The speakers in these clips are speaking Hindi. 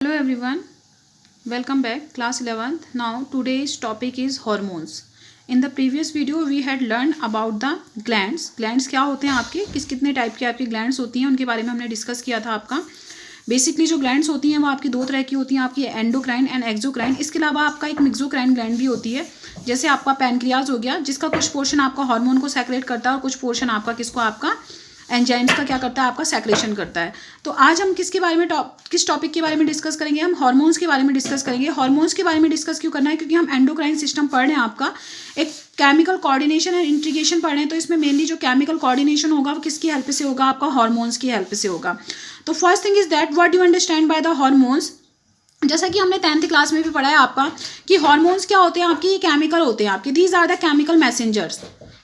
Hello everyone, welcome back class 11th. Now today's topic is hormones. In the previous video we had learned about the glands. Glands क्या होते हैं आपके, कितने टाइप के आपकी glands होती हैं उनके बारे में हमने डिस्कस किया था आपका. बेसिकली जो ग्लैंड्स होती हैं वो आपकी दो तरह की होती हैं, आपकी एंडोक्राइन एंड एक्सोक्राइन. इसके अलावा आपका एक मिक्सोक्राइन ग्लैंड भी होती है. जैसे आपका पैनक्रियाज हो गया जिसका कुछ पोर्शन आपका हार्मोन को सेक्रेट करता है और कुछ पोर्शन आपका किसको आपका एंजाइम्स का क्या करता है आपका सेक्रेशन करता है. तो आज हम किसके बारे में किस टॉपिक के बारे में डिस्कस करेंगे, हम हार्मोन्स के बारे में डिस्कस करेंगे. हार्मोन्स के बारे में डिस्कस क्यों करना है, क्योंकि हम एंडोक्राइन सिस्टम पढ़ रहे हैं, आपका एक केमिकल कोऑर्डिनेशन एंड इंटीग्रेशन पढ़ रहे हैं. तो इसमें मेनली जो केमिकल कोऑर्डिनेशन होगा वो किसकी हेल्प से होगा, आपका हार्मोन्स की हेल्प से होगा. तो first thing is that what do understand by the hormones. जैसा कि हमने 10th क्लास में भी पढ़ा है आपका कि हार्मोन्स क्या होते हैं, आपकी केमिकल होते हैं आपके. These are the chemical messengers.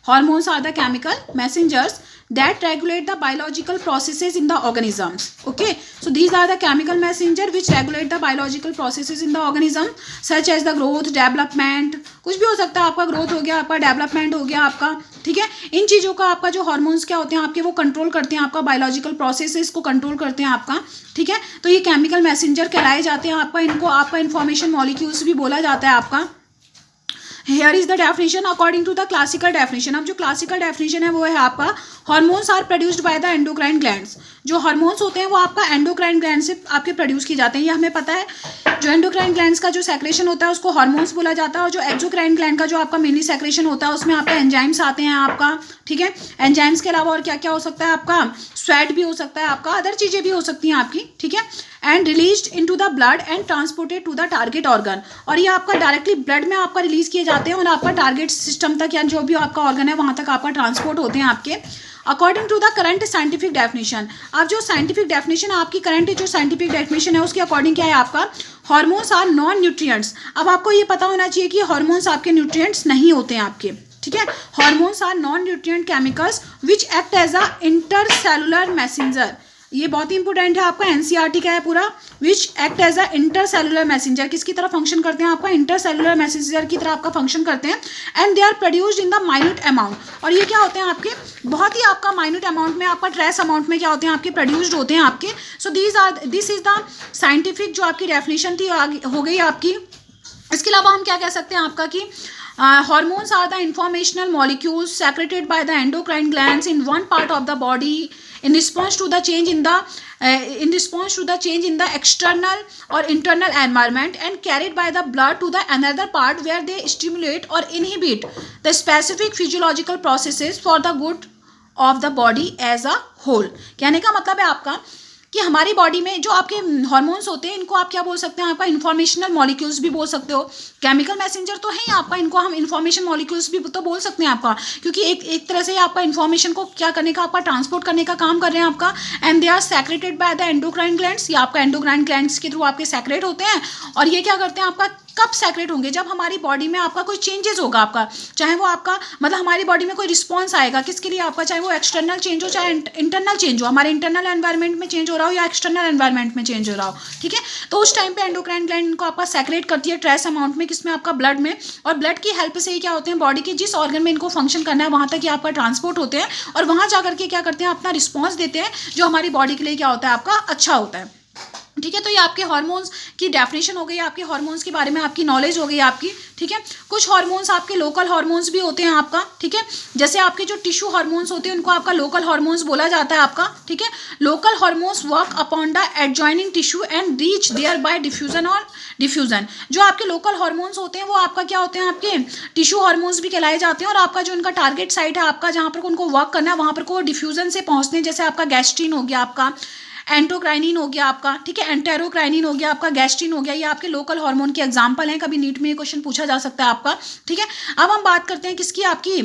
Hormones are the chemical messengers that regulate the biological processes in the organisms. Okay, so these are the chemical messenger which regulate the biological processes in the organism such as the growth, development. कुछ भी हो सकता है, आपका ग्रोथ हो गया, आपका डेवलपमेंट हो गया आपका. ठीक है, इन चीज़ों का आपका जो हार्मोन्स क्या होते हैं आपके वो कंट्रोल करते हैं, आपका बायोलॉजिकल प्रोसेसेस को कंट्रोल करते हैं आपका. ठीक है, तो ये केमिकल मैसेंजर कहलाए जाते हैं आपका. इनको आपका इन्फॉर्मेशन मॉलिक्यूल्स भी बोला जाता है आपका. Here is the definition according to the classical definition. अब जो क्लासिकल डेफिनेशन है वो है आपका hormones are produced by the endocrine glands. जो हार्मोन्स होते हैं वो आपका एंडोक्राइन ग्लैंड से आपके प्रोड्यूस किए जाते हैं, ये हमें पता है. जो एंडोक्राइन ग्लैंड्स का जो सेक्रेशन होता है उसको हार्मोन्स बोला जाता है. और जो एक्सोक्राइन ग्लैंड का जो आपका मेनली सेक्रेशन होता है उसमें आपका एंजाइम्स आते हैं आपका. ठीक है, एंजाइम्स के अलावा और क्या क्या हो सकता है आपका, स्वेट भी हो सकता है आपका, अदर चीज़ें भी हो सकती हैं आपकी. ठीक है, and released into the blood and transported to the target organ. और ये आपका डायरेक्टली ब्लड में आपका रिलीज किए जाते हैं और आपका टारगेट सिस्टम तक या जो भी आपका ऑर्गन है वहाँ तक आपका ट्रांसपोर्ट होते हैं आपके. According to the current scientific definition. अब जो साइंटिफिक डेफिनेशन है आपकी, करंट जो साइंटिफिक डेफिनेशन है उसके अकॉर्डिंग क्या है आपका, हार्मोन्स आर नॉन न्यूट्रिएंट्स. अब आपको ये पता होना चाहिए कि हार्मोन्स आपके न्यूट्रिएंट्स नहीं होते हैं आपके. ठीक है, hormones are non nutrient chemicals which act as a intercellular messenger. ये बहुत ही इंपॉर्टेंट है, आपका एनसीईआरटी का है पूरा. Which act as a intercellular messenger, किसकी तरह फंक्शन करते हैं आपका, इंटरसेलुलर मैसेंजर की तरह आपका फंक्शन करते हैं. And they are produced in the minute amount. और ये क्या होते हैं आपके, बहुत ही आपका माइन्यूट अमाउंट में, आपका ट्रेस अमाउंट में क्या होते हैं आपके प्रोड्यूस्ड होते हैं आपके. So this is the scientific जो आपकी डेफिनेशन थी हो गई आपकी. इसके अलावा हम क्या कह सकते हैं आपका कि hormones are the informational molecules secreted by the endocrine glands in one part of the body in response to the change in the external or internal environment and carried by the blood to the another part where they stimulate or inhibit the specific physiological processes for the good of the body as a whole. कहने का मतलब है आपका कि हमारी बॉडी में जो आपके हार्मोन्स होते हैं इनको आप क्या बोल सकते हैं, आपका इन्फॉर्मेशनल मॉलिक्यूल्स भी बोल सकते हो. केमिकल मैसेंजर तो है ही आपका, इनको हम इन्फॉर्मेशन मॉलिक्यूल्स भी तो बोल सकते हैं आपका, क्योंकि एक तरह से आपका इन्फॉर्मेशन को क्या करने का, आपका ट्रांसपोर्ट करने का काम कर रहे हैं आपका. And they are secreted by the endocrine glands. ये आपका एंडोक्राइन ग्लैंड्स के थ्रू आपके सेक्रेट होते हैं. और ये क्या करते हैं आपका, कब सेक्रेट होंगे, जब हमारी बॉडी में आपका कोई चेंजेस होगा आपका, चाहे वो आपका मतलब हमारी बॉडी में कोई रिस्पॉन्स आएगा किसके लिए आपका, चाहे वो एक्सटर्नल चेंज हो चाहे इंटरनल चेंज हो, हमारे इंटरनल एनवायरनमेंट में चेंज हो रहा हो या एक्सटर्नल एनवायरनमेंट में चेंज हो रहा हो. ठीक है, तो उस टाइम पे एंडोक्राइन ग्लैंड को आपका सेक्रेट करती है ट्रेस अमाउंट में, किसमें आपका ब्लड में. और ब्लड की हेल्प से ही क्या होते हैं, बॉडी के जिस ऑर्गन में इनको फंक्शन करना है वहाँ तक ये आपका ट्रांसपोर्ट होते हैं और वहाँ जा करके क्या करते हैं, अपना रिस्पॉन्स देते हैं जो हमारी बॉडी के लिए क्या होता है आपका अच्छा होता है. ठीक है, तो ये आपके हार्मोन्स की डेफिनेशन हो गई, आपके हार्मोन्स के बारे में आपकी नॉलेज हो गई आपकी. ठीक है, कुछ हार्मोन्स आपके लोकल हार्मोन्स भी होते हैं आपका. ठीक है, जैसे आपके जो टिश्यू हार्मोन्स होते हैं उनको आपका लोकल हार्मोन्स बोला जाता है आपका. ठीक है, local hormones work upon the adjoining tissue and reach there by diffusion और डिफ्यूजन. जो आपके लोकल हार्मोन्स होते हैं वो आपका क्या होते हैं, आपके टिश्यू हार्मोन्स भी कहलाए जाते हैं. और आपका जो उनका टारगेट साइट है आपका, जहाँ पर उनको वर्क करना है वहाँ पर को डिफ्यूजन से पहुँचते हैं. जैसे आपका गैस्ट्रिन हो गया, आपका एंटोक्राइनिन हो गया आपका. ठीक है, एंटेरोक्राइनिन हो गया आपका, गैस्ट्रिन हो गया, ये आपके लोकल हार्मोन के एग्जांपल हैं. कभी नीट में ये क्वेश्चन पूछा जा सकता है आपका. ठीक है, अब हम बात करते हैं किसकी, आपकी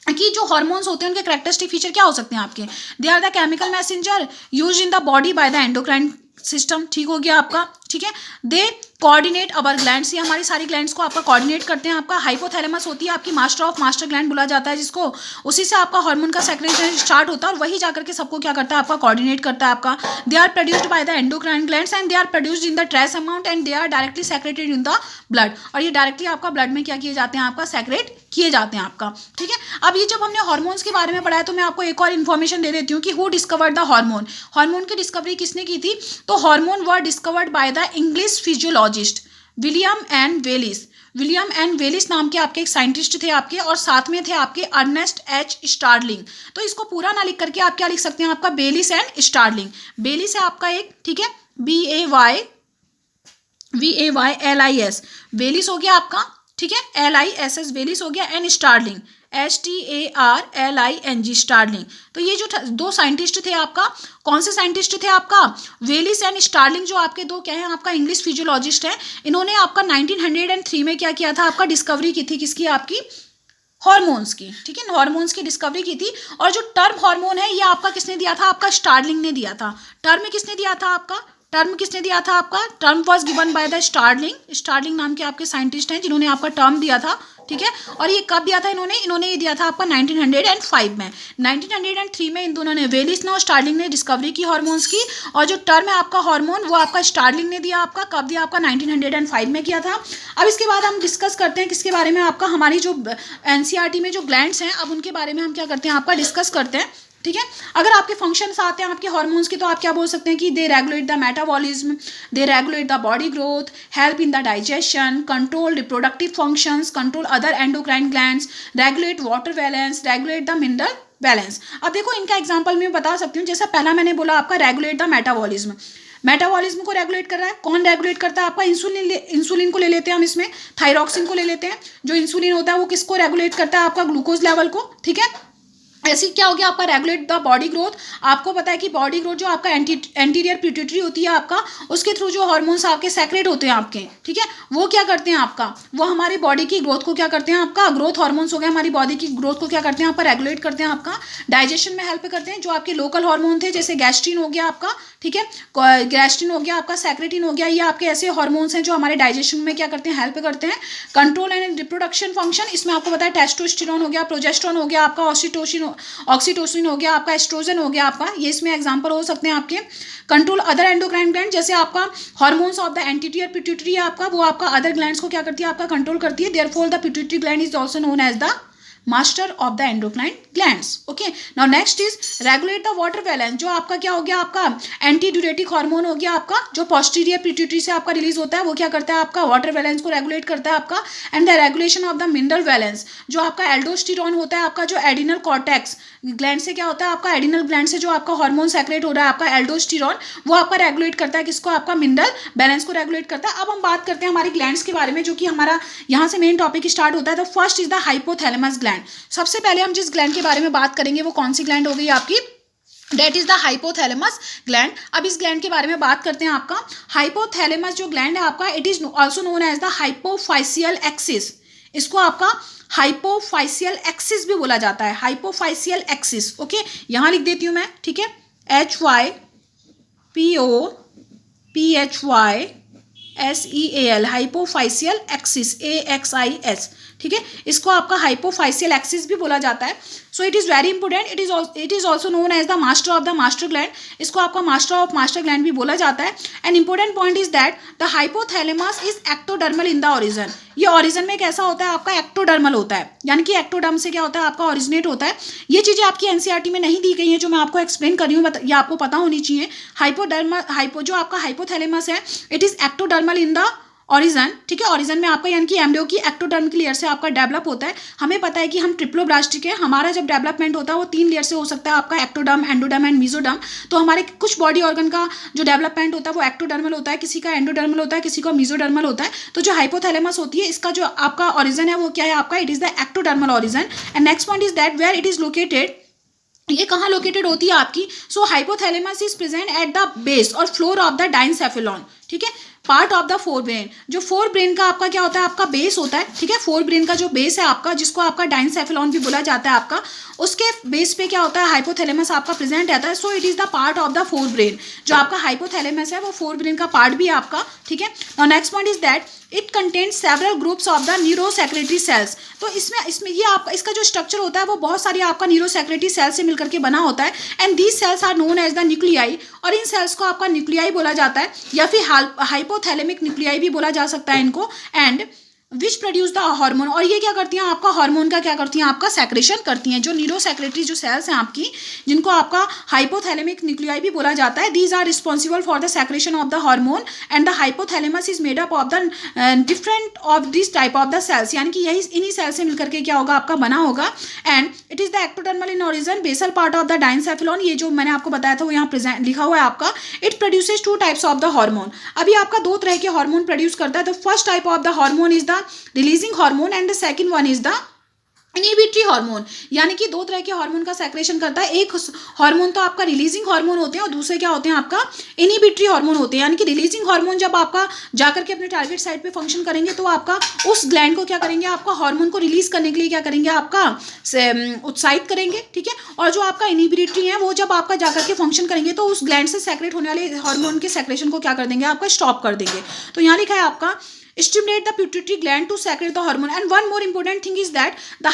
कि जो हार्मोन्स होते हैं उनके कैरेक्टरिस्टिक फीचर क्या हो सकते हैं आपके. They are the chemical messenger used in the body by the endocrine system. ठीक हो गया आपका. ठीक है। दे कोऑर्डिनेट अवर ग्लैंड्स, ये हमारी सारी ग्लैंड्स को आपका कोऑर्डिनेट करते हैं। आपका हाइपोथैलेमस होती है आपकी मास्टर ऑफ मास्टर ग्लैंड बोला जाता है जिसको, उसी से आपका हार्मोन का सेक्रेशन स्टार्ट होता है और वही जाकर के सबको क्या करता है आपका कोऑर्डिनेट करता है आपका। They are produced by the endocrine glands and they are produced in the trace amount and they are directly secreted in the blood, और ये डायरेक्टली आपका ब्लड में क्या किए जाते हैं आपका सेक्रेट किए जाते हैं आपका। ठीक है, अब ये जब हमने हार्मोन्स के बारे में पढ़ा है तो मैं आपको एक और इन्फॉर्मेशन दे देती हूँ कि who discovered the hormone. Hormone की डिस्कवरी किसने की थी? तो hormone were discovered by the English physiologist William and Wallis. William and Wallis नाम के आपके एक साइंटिस्ट थे आपके, और साथ में थे आपके अर्नेस्ट एच स्टार्लिंग। तो इसको पूरा ना लिख करके आप क्या लिख सकते हैं आपका बेलिस एंड स्टार्लिंग। बेलिस है आपका एक, ठीक है, VAYLIS वेलिस हो गया आपका, ठीक है, LISS वेलिस हो गया, एंड स्टार्लिंग STARLING स्टार्लिंग। तो ये जो दो साइंटिस्ट थे आपका, कौन से साइंटिस्ट थे आपका? वेलिस एंड स्टार्लिंग, जो आपके दो क्या है आपका इंग्लिश फिजियोलॉजिस्ट है। इन्होंने आपका 1903 में क्या किया था आपका डिस्कवरी की थी, किसकी? आपकी हार्मोन्स की। ठीक है, हार्मोन्स की डिस्कवरी की थी। और जो टर्म हार्मोन है ये आपका किसने दिया था? आपका स्टार्लिंग ने दिया था। टर्म किसने दिया था आपका? टर्म किसने दिया था आपका? Term was given by the Starling. Starling नाम के आपके साइंटिस्ट हैं जिन्होंने आपका टर्म दिया था। ठीक है, और ये कब दिया था इन्होंने ये दिया था आपका 1905 में। 1903 में इन दोनों ने, वेलिस ने और स्टार्लिंग ने डिस्कवरी की हार्मोन्स की। और जो टर्म है आपका हार्मोन वो आपका स्टार्लिंग ने दिया आपका, कब दिया आपका? 1905 में किया था। अब इसके बाद हम डिस्कस करते हैं किसके बारे में आपका, हमारी जो एनसीईआरटी में जो ग्लैंड्स हैं, अब उनके बारे में हम क्या करते हैं आपका डिस्कस करते हैं। ठीक है, अगर आपके फंक्शंस आते हैं आपके हार्मोन्स के तो आप क्या बोल सकते हैं कि they regulate the metabolism, they regulate the body growth, help in the digestion, control reproductive functions, control other endocrine glands, regulate water balance, regulate the mineral balance. अब देखो इनका एग्जांपल मैं बता सकती हूँ। जैसा पहला मैंने बोला आपका रेगुलेट द मेटाबॉलिज्म, मेटाबॉलिज्म को रेगुलेट कर रहा है। कौन रेगुलेट करता है आपका? इंसुलिन को ले लेते हैं हम इसमें, थायरॉक्सिन को ले लेते हैं। जो इंसुलिन होता है वो किसको रेगुलेट करता है? आपका ग्लूकोज लेवल को। ठीक है, ऐसी क्या हो गया आपका रेगुलेट द बॉडी ग्रोथ। आपको पता है कि बॉडी ग्रोथ जो आपका एंटीरियर पिट्यूटरी होती है आपका, उसके थ्रू जो हार्मोन्स आपके सेक्रेट होते हैं आपके, ठीक है, वो क्या करते हैं आपका, वो हमारी बॉडी की ग्रोथ को क्या करते हैं आपका, ग्रोथ हार्मोन्स हो गए, हमारी बॉडी की ग्रोथ को क्या करते हैं आपका रेगुलेट करते हैं आपका, डाइजेशन में हेल्प करते हैं। जो आपके लोकल हार्मोन थे जैसे गैस्ट्रिन हो गया आपका, ठीक है, गैस्ट्रिन हो गया आपका, सेक्रेटिन हो गया, ये आपके ऐसे हार्मोन्स हैं जो हमारे डाइजेशन में क्या करते हैं, हेल्प करते हैं। कंट्रोल एंड रिप्रोडक्शन फंक्शन, इसमें आपको पता है टेस्टोस्टेरोन हो गया, प्रोजेस्टेरोन हो गया आपका, ऑक्सीटोसिन हो गया आपका, एस्ट्रोजन हो गया आपका, ये इसमें एग्जांपल हो सकते हैं आपके। कंट्रोल अदर एंडोक्राइन ग्लैंड, जैसे आपका hormones of the anterior pituitary है आपका, वो आपका अदर ग्लैंड्स को क्या करती है आपका कंट्रोल करती है। Therefore the pituitary gland is also known as the master of the endocrine glands. Okay, now next is regulate the water balance. जो आपका क्या हो गया आपका एंटी ड्यूरेटिक हार्मोन हो गया आपका, जो पोस्टीरियर पिट्यूटरी से आपका रिलीज होता है, वो क्या करता है आपका वाटर बैलेंस को रेगुलेट करता है आपका। And the regulation of the mineral balance, जो आपका एल्डोस्टेरोन होता है आपका, जो एडिनल कॉर्टेक्स ग्लैंड से क्या होता है आपका, एडिनल ग्लैंड से जो आपका हार्मोन सेक्रेट हो रहा है आपका एल्डोस्टेरोन, वो आपका रेगुलेट करता है किसको, आपका मिनरल बैलेंस को रेगुलेट करता है। अब हम बात करते हैं हमारी ग्लैंड्स के बारे में, जो कि हमारा यहाँ से मेन टॉपिक स्टार्ट होता है। तो first is the hypothalamus gland. सबसे पहले हम जिस ग्लैंड के बारे में बात करेंगे वो कौन सी ग्लैंड हो गई आपकी, that is the hypothalamus gland. अब इस ग्लैंड के बारे में बात करते हैं आपका। हाइपोथैलेमस जो ग्लैंड है आपका, it is also known as the hypophyseal axis. इसको आपका हाइपोफाइसियल एक्सिस भी बोला जाता है, हाइपोफाइसियल एक्सिस। ओके, यहां लिख देती हूं मैं, ठीक है, HYPOPHYSEAL, हाइपोफाइसियल एक्सिस, AXIS। ठीक है, इसको आपका हाइपोफाइसियल एक्सिस भी बोला जाता है। So it is very important. It is also known as the master of the master gland. इसको आपका मास्टर ऑफ मास्टर ग्लैंड भी बोला जाता है। And important point is that the hypothalamus is ectodermal in the origin. ये ओरिजन में कैसा होता है आपका, एक्टोडर्मल होता है, यानी कि एक्टोडर्म से क्या होता है आपका ओरिजिनेट होता है। ये चीज़ें आपकी एनसीईआरटी में नहीं दी गई हैं, जो मैं आपको एक्सप्लेन कर रही हूँ, ये आपको पता होनी चाहिए। जो आपका हाइपोथैलेमस है, it is ectodermal in the origin. ठीक है, ओरिजन में आपका यानी कि एम्ब्रियो की एक्टोडर्म की लेयर से आपका डेवलप होता है। हमें पता है कि हम ट्रिप्लोब्लास्टिक है, हमारा जब डेवलपमेंट होता है वो 3 लेयर से हो सकता है आपका, एक्टोडर्म, एंडोडर्म एंड मेसोडर्म। तो हमारे कुछ बॉडी ऑर्गन का जो डेवलपमेंट होता है वो एक्टोडर्मल होता है, किसी का एंडोडर्मल होता है, किसी का मेसोडर्मल होता है। तो जो हाइपोथैलेमस होती है, इसका जो आपका ओरिजन है वो क्या है आपका, it is the ectodermal origin. And next point is that where it is located, ये कहाँ लोकेटेड होती है आपकी। So hypothalamus is present at the base और फ्लोर ऑफ द डाइनसेफेलॉन। ठीक है, part of the forebrain, जो फोर ब्रेन का आपका क्या होता है, आपका बेस होता है, ठीक है। फोर ब्रेन का जो बेस है आपका, जिसको आपका डाइनसेफेलॉन भी बोला जाता है आपका, उसके बेस पे क्या होता है, हाइपोथैलेमस आपका प्रेजेंट रहता है। So it is the part of the forebrain. जो आपका हाइपोथैलेमस है वो फोर ब्रेन का पार्ट भी है आपका, ठीक है। और next point is that it contains several groups of the neurosecretory cells. तो इसमें ये आपका इसका जो स्ट्रक्चर होता है वो बहुत सारी आपका न्यूरोसेक्रेटरी सेल से मिलकर के बना होता है। And these cells are known as the nuclei, और इन सेल्स को आपका न्यूक्लियाई बोला जाता है, या फिर हाइपोथैलेमिक न्यूक्लियाई भी बोला जा सकता है इनको। And which produce the hormone, और ये क्या करती हैं, आपका हार्मोन का क्या करती हैं, आपका सेक्रेशन करती हैं। जो न्यूरोसेक्रेटरी जो सेल्स हैं आपकी, जिनको आपका हाइपोथैलेमिक न्यूक्लियाई भी बोला जाता है, these are responsible for the secretion of the hormone. And the hypothalamus is made up of the different of this type of the cells, यानी कि यही इन्हीं सेल से मिलकर के क्या होगा, आपका बना होगा। And it is the ectodermal in origin, basal part of the diencephalon, ये जो मैंने आपको बताया था वो यहाँ प्रेजेंट लिखा हुआ है आपका। It produces to types of the hormone. अभी आपका दो तरह के हार्मोन प्रोड्यूस करता है। The first type of the hormone is the releasing hormone and the second one is the inhibitory hormone, यानी कि दो तरह के हार्मोन का सेक्रेशन करता है। एक हार्मोन तो आपका रिलीजिंग हार्मोन होते हैं और दूसरे क्या होते हैं, आपका इनहिबिटरी हार्मोन होते हैं। यानी कि रिलीजिंग हार्मोन जब आपका जाकर के अपने टारगेट साइट पे फंक्शन करेंगे तो आपका उस ग्लैंड को क्या करेंगे, आपका हार्मोन को रिलीज करने के लिए क्या करेंगे, आपका उत्साहित करेंगे, ठीक है। और जो आपका इनहिबिटरी है वो जब आपका जाकर के फंक्शन करेंगे तो उस ग्लैंड से सेक्रेट होने वाले हार्मोन के सेक्रेशन को क्या कर देंगे, आपका स्टॉप कर देंगे। तो यहाँ लिखा है आपका stimulate the pituitary gland to secrete the hormone. And one more important thing is that the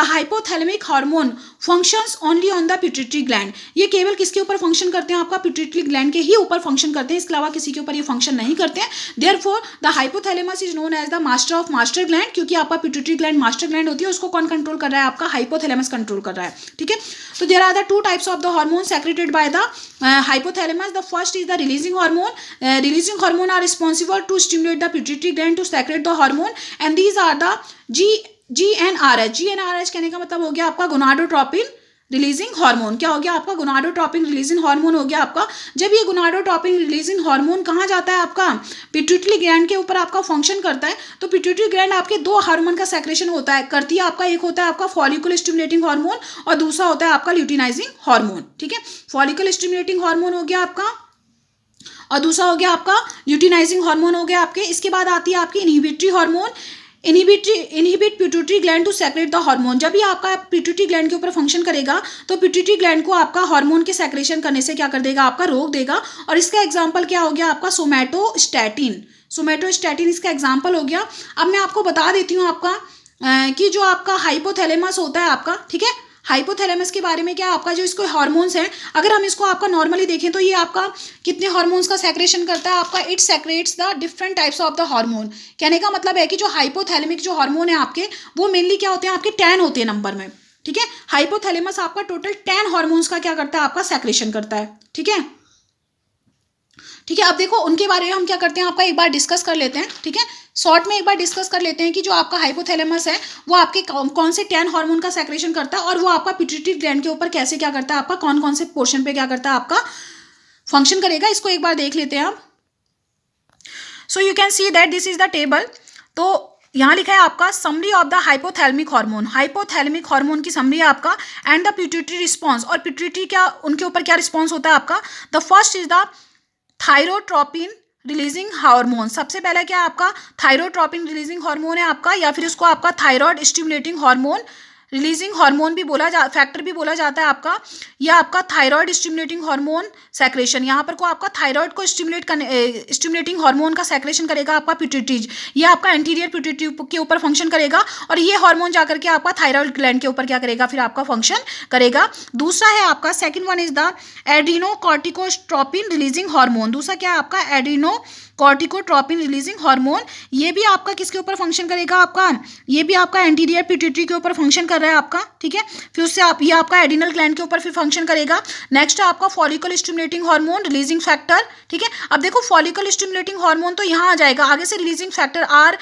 hypothalamic hormone functions only on the pituitary gland. ये केवल किसके ऊपर फंक्शन करते हैं, आपका पिट्यूटरी ग्लैंड के ही ऊपर फंक्शन करते हैं, इसके अलावा किसी के ऊपर ये फंक्शन नहीं करते हैं। Therefore the hypothalamus is known as the master of master gland, क्योंकि आपका पिट्यूटरी ग्लैंड मास्टर ग्लैंड होती है, उसको कौन कंट्रोल कर रहा है, आपका हाइपोथैलेमस कंट्रोल कर रहा है, ठीक है। तो there are the two types of the hormone secreted by the hypothalamus. The first is the releasing hormone. Releasing hormone are responsible to stimulate the pituitary gland to secrete the hormone, and these are the GnRH. GnRH कहने का मतलब हो गया आपका गोनाडोट्रोपिन रिलीजिंग हार्मोन। क्या हो गया, आपका गोनाडोट्रोपिन रिलीजिंग हार्मोन हो गया आपका। जब ये गोनाडोट्रोपिन रिलीजिंग हार्मोन कहाँ जाता है, आपका पिट्यूटरी ग्लैंड के ऊपर आपका फंक्शन करता है। तो पिट्यूटरी ग्लैंड आपके दो हार्मोन का सेक्रेशन होता है, करती है आपका, एक होता है आपका फॉलिकल स्टिमुलेटिंग हार्मोन और दूसरा होता है आपका ल्यूटिनाइजिंग हार्मोन, ठीक है। फॉलिकल स्टिमुलेटिंग हार्मोन हो गया आपका और दूसरा हो गया आपका ल्यूटिनाइजिंग हार्मोन हो गया आपके। इसके बाद आती है आपकी inhibitory hormone. Inhibit pituitary gland to secrete the hormone. जब भी आपका पिट्यूटरी ग्लैंड के ऊपर फंक्शन करेगा तो पिट्यूटरी ग्लैंड को आपका हार्मोन के सेक्रेशन करने से क्या कर देगा, आपका रोक देगा। और इसका एग्जांपल क्या हो गया, आपका सोमैटोस्टैटिन। सोमैटोस्टैटिन इसका एग्जांपल हो गया। अब मैं आपको बता देती हूँ आपका कि जो आपका हाइपोथैलेमस होता है आपका, ठीक है, हाइपोथैलेमस के बारे में क्या, आपका जो इसको हार्मोन्स हैं, अगर हम इसको आपका नॉर्मली देखें तो ये आपका कितने हार्मोन्स का सेक्रेशन करता है, आपका it secrets the different types of the hormone. कहने का मतलब है कि जो हाइपोथैलेमिक जो हार्मोन है आपके, वो मेनली क्या होते हैं, आपके 10 होते हैं नंबर में, ठीक है। हाइपोथैलेमस आपका टोटल 10 हार्मोन्स का क्या करता है, आपका सेक्रेशन करता है, ठीक है। ठीक है, अब देखो उनके बारे में हम क्या करते हैं, आपका एक बार डिस्कस कर लेते हैं, ठीक है। शॉर्ट में एक बार डिस्कस कर लेते हैं कि जो आपका हाइपोथैलेमस है वो आपके कौन से 10 हार्मोन का सेक्रेशन करता है और वो आपका पिट्यूटरी ग्लैंड के ऊपर कैसे क्या करता है, आपका कौन कौन से पोर्शन पे क्या करता है, आपका फंक्शन करेगा। इसको एक बार देख लेते हैं आप। So you can see that this is the table. तो यहाँ लिखा है आपका summary of the hypothalamic hormone. Hypothalamic hormone की समरी है आपका एंड द पिट्यूटरी रिस्पॉन्स। और पिट्यूटरी क्या, उनके ऊपर क्या रिस्पॉन्स होता है आपका। The first is the thyrotropin releasing hormone. सबसे पहला क्या आपका थायरोट्रोपिन रिलीजिंग हार्मोन है आपका, या फिर उसको आपका thyroid stimulating hormone releasing hormone भी बोला फैक्टर भी बोला जाता है आपका। यह आपका थायराइड स्टिमुलेटिंग हार्मोन सेक्रेशन, यहाँ पर को आपका थायराइड को स्टिमुलेटिंग हार्मोन का सेक्रेशन करेगा आपका पिट्यूटरी। ये आपका एंटीरियर पिट्यूटरी के ऊपर फंक्शन करेगा और ये हार्मोन जाकर के आपका थायराइड ग्लैंड के ऊपर क्या करेगा, फिर आपका फंक्शन करेगा। दूसरा है आपका second one is the adrenocorticotropin releasing hormone. दूसरा क्या है आपका एड्रीनोकॉर्टिकोट्रोपिन रिलीजिंग हार्मोन। ये भी आपका किसके ऊपर फंक्शन करेगा, आपका ये भी आपका एंटीरियर पिट्यूटरी के ऊपर फंक्शन कर रहा है आपका, ठीक है। फिर उससे आप ये आपका एडिनल ग्लैंड के ऊपर फिर फंक्शन करेगा। नेक्स्ट है आपका follicle stimulating hormone releasing factor, ठीक है। अब देखो फॉलिकल स्टिमुलेटिंग हार्मोन तो यहाँ आ जाएगा, आगे से रिलीजिंग फैक्टर आर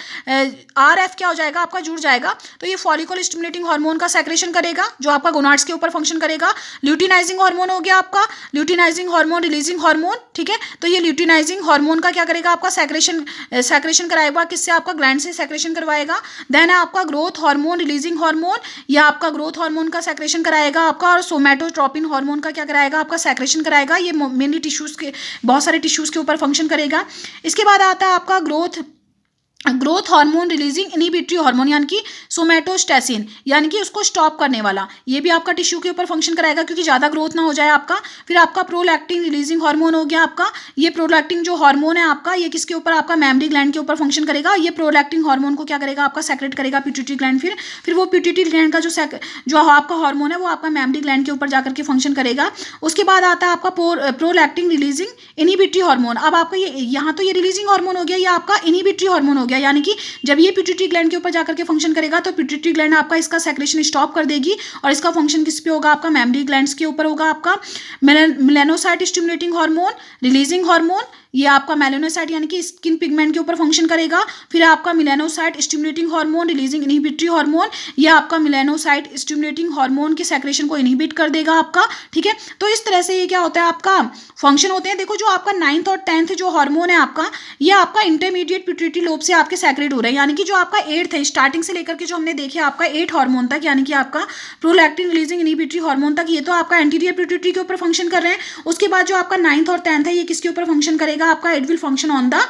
एफ क्या हो जाएगा, आपका जुड़ जाएगा। तो ये फॉलिकल स्टिमुलेटिंग हार्मोन का सेक्रेशन करेगा जो आपका गोनाड्स के ऊपर फंक्शन करेगा। ल्यूटिनाइजिंग हार्मोन हो गया आपका, ल्यूटिनाइजिंग हार्मोन रिलीजिंग हार्मोन, ठीक है। तो ये ल्यूटिनाइजिंग हार्मोन का क्या करेगा, करेगा आपका सेक्रेशन कराएगा, किससे, आपका ग्लैंड से सेक्रेशन करवाएगा। देन है आपका ग्रोथ हार्मोन, रिलीजिंग हार्मोन, या आपका ग्रोथ हार्मोन का सेक्रेशन कराएगा आपका, और सोमैटोट्रोपिन हार्मोन का क्या कराएगा आपका, सेक्रेशन कराएगा। ये मेनली टिश्यूज के, बहुत सारे टिश्यूज के ऊपर फंक्शन करेगा। इसके बाद आता है आपका growth hormone releasing inhibitory hormone, यानी कि सोमैटोस्टैसिन, यानी कि उसको स्टॉप करने वाला। ये भी आपका टिश्यू के ऊपर फंक्शन कराएगा क्योंकि ज़्यादा ग्रोथ ना हो जाए आपका। फिर आपका प्रोलैक्टिन रिलीजिंग हार्मोन हो गया आपका। ये प्रोलैक्टिन जो हार्मोन है आपका, ये किसके ऊपर, आपका मेमरी ग्लैंड के ऊपर फंक्शन करेगा। ये प्रोलैक्टिन हार्मोन को क्या करेगा आपका, सेक्रेट करेगा पिट्यूटरी ग्लैंड। फिर वो पिट्यूटरी ग्लैंड का जो आपका हार्मोन है वो आपका मेमरी ग्लैंड के ऊपर जाकर के फंक्शन करेगा। उसके बाद आता है आपका प्रोलैक्टिन रिलीजिंग इनहिबिटरी हार्मोन। अब आपका ये यहाँ तो ये रिलीजिंग हार्मोन हो गया, ये आपका इनहिबिटरी हार्मोन हो गया, यानी कि जब ये पिट्यूटरी ग्लैंड के ऊपर जाकर के फंक्शन करेगा तो पिट्यूटरी ग्लैंड आपका इसका सेक्रेशन स्टॉप कर देगी, और इसका फंक्शन किस पे होगा, आपका मेमरी ग्लैंड्स के ऊपर होगा। आपका melanocyte stimulating hormone, releasing hormone, ये आपका मेलानोसाइट यानी कि स्किन पिगमेंट के ऊपर फंक्शन करेगा। फिर आपका melanocyte stimulating hormone, releasing inhibitory hormone, ये आपका मेलानोसाइट स्टिमुलेटिंग हार्मोन के सेक्रेशन को इनहिबिट कर देगा आपका, ठीक है। तो इस तरह से ये क्या होता है आपका फंक्शन होते हैं। देखो जो आपका 9th और 10th जो हार्मोन है आपका, ये आपका इंटरमीडिएट पिट्यूटरी लोब से आपके सेक्रेट हो रहे हैं, यानी कि जो आपका 8th है, स्टार्टिंग से लेकर के जो हमने देखे आपका 8 हार्मोन तक, यानी कि आपका प्रोलैक्टिन रिलीजिंग इनहिबिटरी हार्मोन तक, ये तो आपका एंटीरियर पिट्यूटरी के ऊपर फंक्शन कर रहे हैं। उसके बाद जो आपका 9th और 10th है, ये किसके ऊपर फंक्शन करेगा आपका, it will function on the,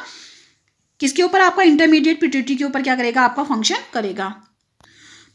किसके ऊपर, आपका इंटरमीडिएट पिट्यूटरी के ऊपर क्या करेगा आपका, फंक्शन करेगा।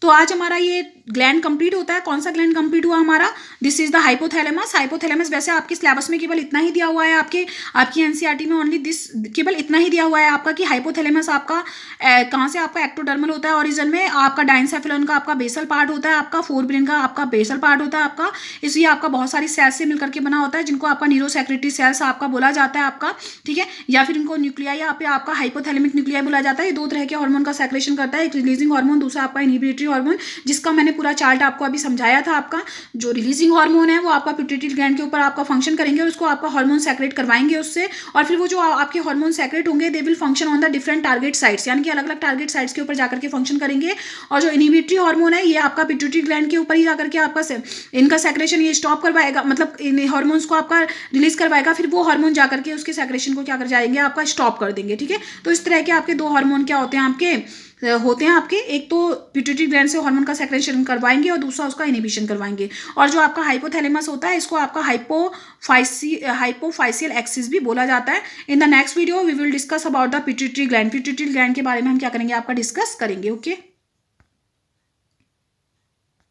तो आज हमारा ये ग्लैंड कंप्लीट होता है। कौन सा ग्लैंड कंप्लीट हुआ हमारा, this is the hypothalamus. Hypothalamus वैसे आपके सिलेबस में केवल इतना ही दिया हुआ है, आपकी एनसीईआरटी में ओनली दिस, केवल इतना ही दिया हुआ है आपका कि हाइपोथैलेमस आपका कहाँ से, आपका एक्टोडर्मल होता है ओरिजिन में, आपका डायंसेफेलॉन का आपका बेसल पार्ट होता है, आपका फोरब्रेन का आपका बेसल पार्ट होता है आपका। इसलिए आपका बहुत सारी सेल्स से मिलकर के बना होता है, जिनको आपका न्यूरोसेक्रेटरी सेल्स आपका बोला जाता है आपका, ठीक है, या फिर इनको न्यूक्लिया या फिर आपका हाइपोथैलेमिक न्यूक्लिया बोला जाता है। ये दो तरह के हार्मोन का सेक्रेशन करता है, एक रिलीजिंग हार्मोन, दूसरा आपका इनहिबिटरी हार्मोन, जिसका मैंने पूरा चार्ट आपको अभी समझाया था। आपका जो रिलीजिंग हार्मोन है वो आपका पिट्यूटरी ग्लैंड के ऊपर आपका फंक्शन करेंगे और उसको आपका हार्मोन सेक्रेट करवाएंगे उससे, और फिर वो जो आपके हार्मोन सेक्रेट होंगे they will function on the different target sites, यानी कि अलग अलग टारगेट साइट्स के ऊपर जाकर के फंक्शन करेंगे। और जो इनहिबिटरी हार्मोन है ये आपका पिट्यूटरी ग्लैंड के ऊपर ही जाकर के आपका इनका सेक्रेशन ये स्टॉप करवाएगा, मतलब इन हार्मोन्स को आपका रिलीज करवाएगा। फिर वो हार्मोन जाकर के उसके सेक्रेशन को क्या कर जाएंगे, आपका स्टॉप कर देंगे, ठीक है। तो इस तरह के आपके दो हार्मोन क्या होते हैं आपके एक तो पिट्यूटरी ग्लैंड से हार्मोन का सेक्रेशन करवाएंगे और दूसरा उसका इनहिबिशन करवाएंगे। और जो आपका हाइपोथैलेमस होता है इसको आपका हाइपोफाइसियल एक्सिस भी बोला जाता है। In the next video we will discuss about the pituitary gland के बारे में हम क्या करेंगे, आपका डिस्कस करेंगे, ओके।